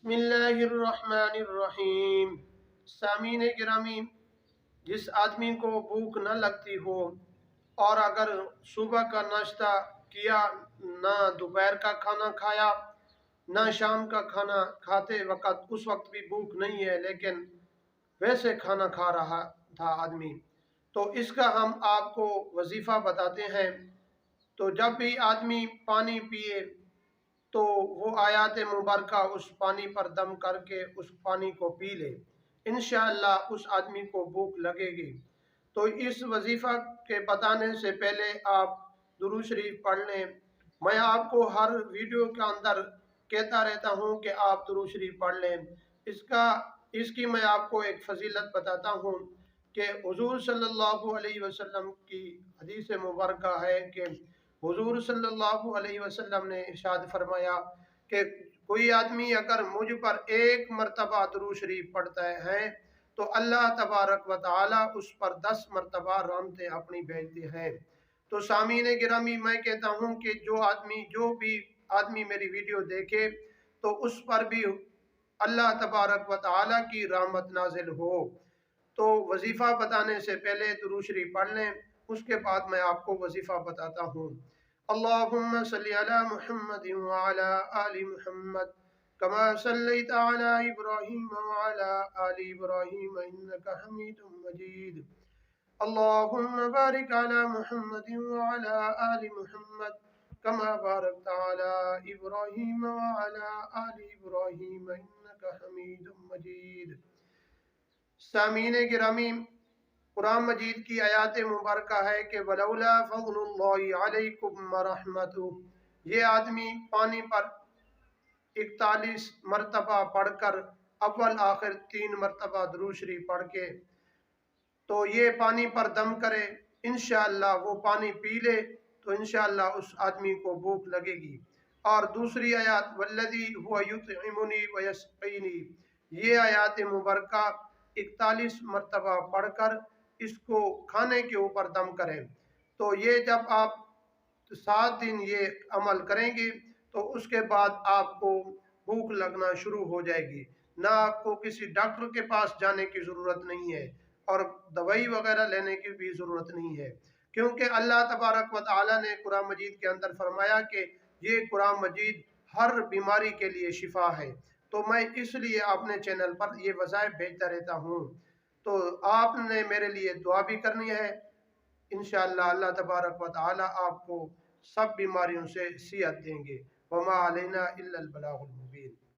بسم اللہ الرحمن الرحیم۔ سامعین گرامی، جس آدمی کو بھوک نہ لگتی ہو اور اگر صبح کا ناشتہ کیا، نہ دوپہر کا کھانا کھایا، نہ شام کا کھانا کھاتے وقت اس وقت بھی بھوک نہیں ہے، لیکن ویسے کھانا کھا رہا تھا آدمی، تو اس کا ہم آپ کو وظیفہ بتاتے ہیں۔ تو جب بھی آدمی پانی پیے تو وہ آیات مبارکہ اس پانی پر دم کر کے اس پانی کو پی لے، انشاءاللہ اس آدمی کو بھوک لگے گی۔ تو اس وظیفہ کے بتانے سے پہلے آپ درود شریف پڑھ لیں۔ میں آپ کو ہر ویڈیو کے اندر کہتا رہتا ہوں کہ آپ درود شریف پڑھ لیں۔ اس کی میں آپ کو ایک فضیلت بتاتا ہوں کہ حضور صلی اللہ علیہ وسلم کی حدیث مبارکہ ہے کہ حضور صلی اللہ علیہ وسلم نے ارشاد فرمایا کہ کوئی آدمی اگر مجھ پر ایک مرتبہ درود شریف پڑھتا ہے تو اللہ تبارک و تعالی اس پر 10 مرتبہ رحمتیں اپنی بھیجتے ہیں۔ تو سامعین گرامی، میں کہتا ہوں کہ جو بھی آدمی میری ویڈیو دیکھے تو اس پر بھی اللہ تبارک و تعالی کی رحمت نازل ہو۔ تو وظیفہ بتانے سے پہلے درود شریف پڑھ لیں، اس کے بعد میں آپ کو وظیفہ بتاتا ہوں۔ اللہم صلی علی محمد وعلی آل محمد کما صلیت علی ابراہیم وعلی آل ابراہیم انک حمید مجید۔ اللہم بارک علی محمد وعلی آل محمد کما بارکت علی ابراہیم وعلی آل ابراہیم انک حمید مجید۔ سامعین گرامی، قرآن مجید کی آیات مبارکہ ہے کہ وَلَوْلَا فَضْلُ اللَّهِ عَلَيْكُمْ وَرَحْمَتُهُ۔ یہ آدمی پانی پر 41 مرتبہ پڑھ کر اول آخر 3 مرتبہ درود شریف پڑھ کے تو یہ پانی پر دم کرے، انشاءاللہ وہ پانی پی لے تو انشاءاللہ اس آدمی کو بھوک لگے گی۔ اور دوسری آیات وَالَّذِي هُوَ يُطْعِمُنِي وَيَسْقِينِي، یہ آیات مبارکہ 41 مرتبہ پڑھ کر اس کو کھانے کے اوپر دم کریں۔ تو یہ جب آپ 7 دن یہ عمل کریں گے تو اس کے بعد آپ کو بھوک لگنا شروع ہو جائے گی، نہ آپ کو کسی ڈاکٹر کے پاس جانے کی ضرورت نہیں ہے اور دوائی وغیرہ لینے کی بھی ضرورت نہیں ہے، کیونکہ اللہ تبارک و تعالی نے قرآن مجید کے اندر فرمایا کہ یہ قرآن مجید ہر بیماری کے لیے شفا ہے۔ تو میں اس لیے اپنے چینل پر یہ وظائف بھیجتا رہتا ہوں، تو آپ نے میرے لیے دعا بھی کرنی ہے۔ انشاءاللہ اللہ تبارک و تعالی آپ کو سب بیماریوں سے صحت دیں گے۔ وما علینا الا البلاغ المبین۔